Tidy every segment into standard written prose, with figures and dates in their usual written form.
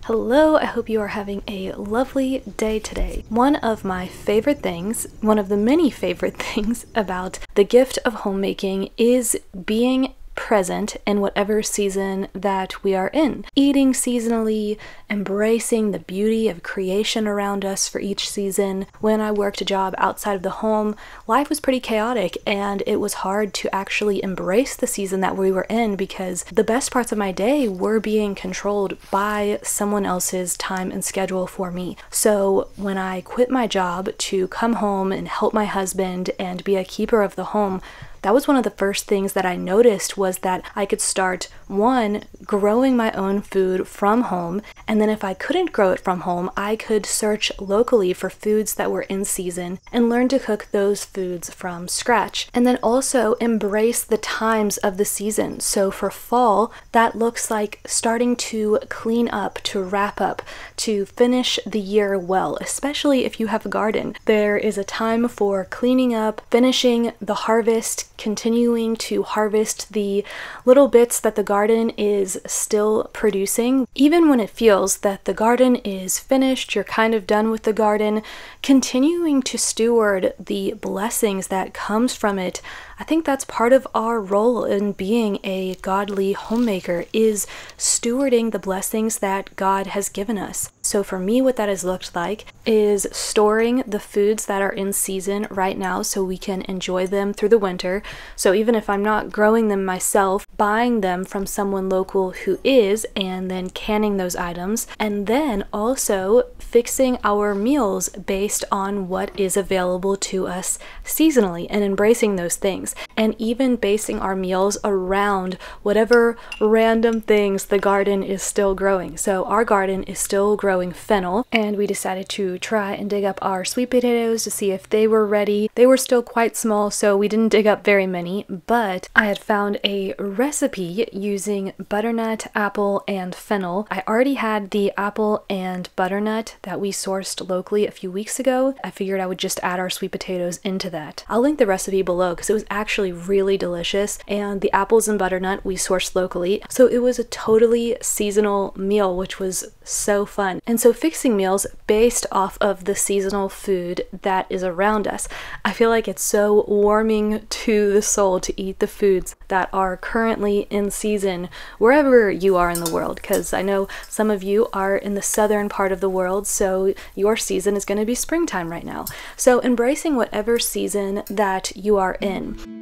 Hello, I hope you are having a lovely day today. One of my favorite things, one of the many favorite things about the gift of homemaking is being present in whatever season that we are in. Eating seasonally, embracing the beauty of creation around us for each season. When I worked a job outside of the home, life was pretty chaotic and it was hard to actually embrace the season that we were in because the best parts of my day were being controlled by someone else's time and schedule for me. So when I quit my job to come home and help my husband and be a keeper of the home, that was one of the first things that I noticed was that I could start, one, growing my own food from home, and then if I couldn't grow it from home, I could search locally for foods that were in season and learn to cook those foods from scratch. And then also embrace the times of the season. So for fall, that looks like starting to clean up, to wrap up, to finish the year well, especially if you have a garden. There is a time for cleaning up, finishing the harvest, continuing to harvest the little bits that the garden is still producing. Even when it feels that the garden is finished, you're kind of done with the garden, continuing to steward the blessings that comes from it. I think that's part of our role in being a godly homemaker, is stewarding the blessings that God has given us. So for me, what that has looked like is storing the foods that are in season right now so we can enjoy them through the winter. So even if I'm not growing them myself, buying them from someone local who is, and then canning those items, and then also fixing our meals based on what is available to us seasonally and embracing those things. And even basing our meals around whatever random things the garden is still growing. So our garden is still growing fennel, and we decided to try and dig up our sweet potatoes to see if they were ready. They were still quite small, so we didn't dig up very many, but I had found a recipe using butternut, apple, and fennel. I already had the apple and butternut that we sourced locally a few weeks ago. I figured I would just add our sweet potatoes into that. I'll link the recipe below because it was actually really delicious, and the apples and butternut we sourced locally, so it was a totally seasonal meal, which was so fun. And so fixing meals based off of the seasonal food that is around us, I feel like it's so warming to the soul to eat the foods that are currently in season wherever you are in the world, because I know some of you are in the southern part of the world, so your season is going to be springtime right now. So embracing whatever season that you are in.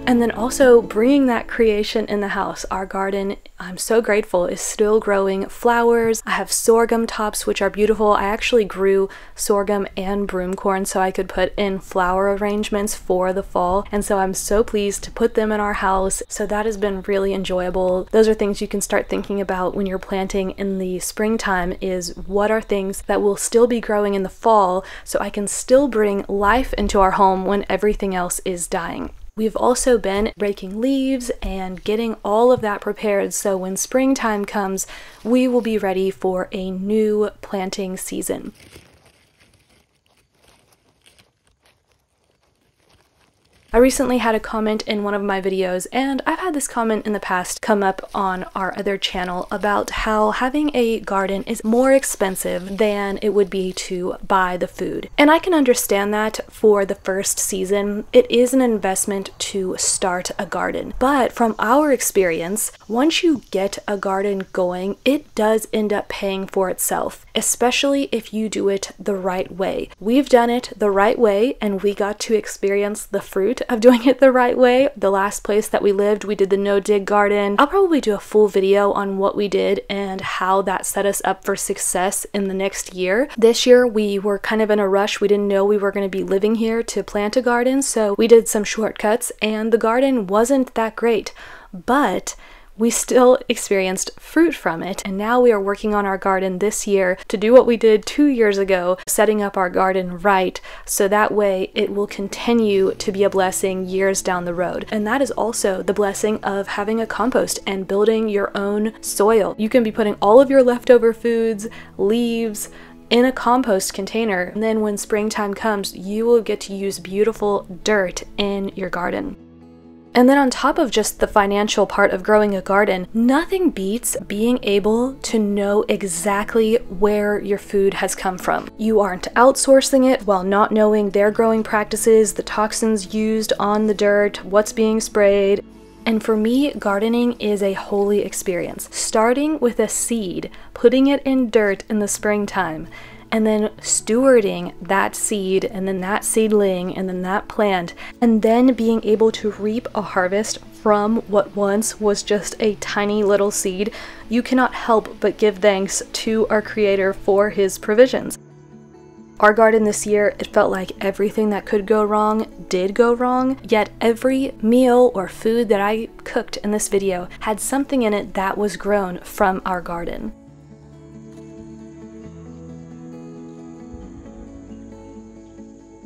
And then also bringing that creation in the house. Our garden, I'm so grateful, is still growing flowers. I have sorghum tops, which are beautiful. I actually grew sorghum and broomcorn so I could put in flower arrangements for the fall. And so I'm so pleased to put them in our house. So that has been really enjoyable. Those are things you can start thinking about when you're planting in the springtime, is what are things that will still be growing in the fall so I can still bring life into our home when everything else is dying. We've also been raking leaves and getting all of that prepared so when springtime comes, we will be ready for a new planting season. I recently had a comment in one of my videos, and I've had this comment in the past come up on our other channel about how having a garden is more expensive than it would be to buy the food. And I can understand that for the first season. It is an investment to start a garden. But from our experience, once you get a garden going, it does end up paying for itself, especially if you do it the right way. We've done it the right way, and we got to experience the fruit of doing it the right way. The last place that we lived, we did the no-dig garden. I'll probably do a full video on what we did and how that set us up for success in the next year. This year, we were kind of in a rush. We didn't know we were going to be living here to plant a garden, so we did some shortcuts, and the garden wasn't that great. But we still experienced fruit from it. And now we are working on our garden this year to do what we did 2 years ago, setting up our garden right, so that way it will continue to be a blessing years down the road. And that is also the blessing of having a compost and building your own soil. You can be putting all of your leftover foods, leaves, in a compost container, and then when springtime comes, you will get to use beautiful dirt in your garden. And then on top of just the financial part of growing a garden, nothing beats being able to know exactly where your food has come from. You aren't outsourcing it while not knowing their growing practices, the toxins used on the dirt, what's being sprayed. And for me, gardening is a holy experience. Starting with a seed, putting it in dirt in the springtime, and then stewarding that seed, and then that seedling, and then that plant, and then being able to reap a harvest from what once was just a tiny little seed, you cannot help but give thanks to our Creator for His provisions. Our garden this year, it felt like everything that could go wrong did go wrong, yet every meal or food that I cooked in this video had something in it that was grown from our garden.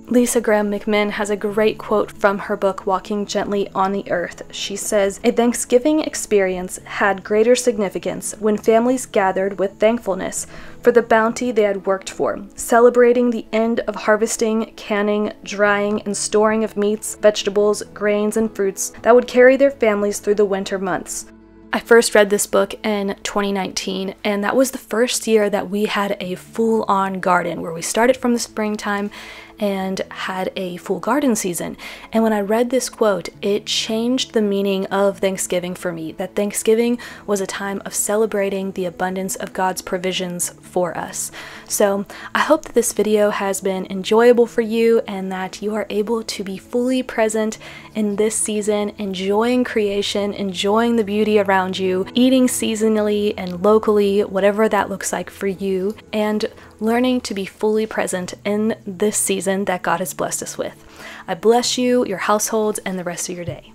Lisa Graham McMinn has a great quote from her book, Walking Gently on the Earth. She says, "A Thanksgiving experience had greater significance when families gathered with thankfulness for the bounty they had worked for, celebrating the end of harvesting, canning, drying, and storing of meats, vegetables, grains, and fruits that would carry their families through the winter months." I first read this book in 2019, and that was the first year that we had a full-on garden where we started from the springtime and had a full garden season. And when I read this quote, it changed the meaning of Thanksgiving for me, that Thanksgiving was a time of celebrating the abundance of God's provisions for us. So I hope that this video has been enjoyable for you and that you are able to be fully present in this season, enjoying creation, enjoying the beauty around you, eating seasonally and locally, whatever that looks like for you, and learning to be fully present in this season that God has blessed us with. I bless you, your households, and the rest of your day.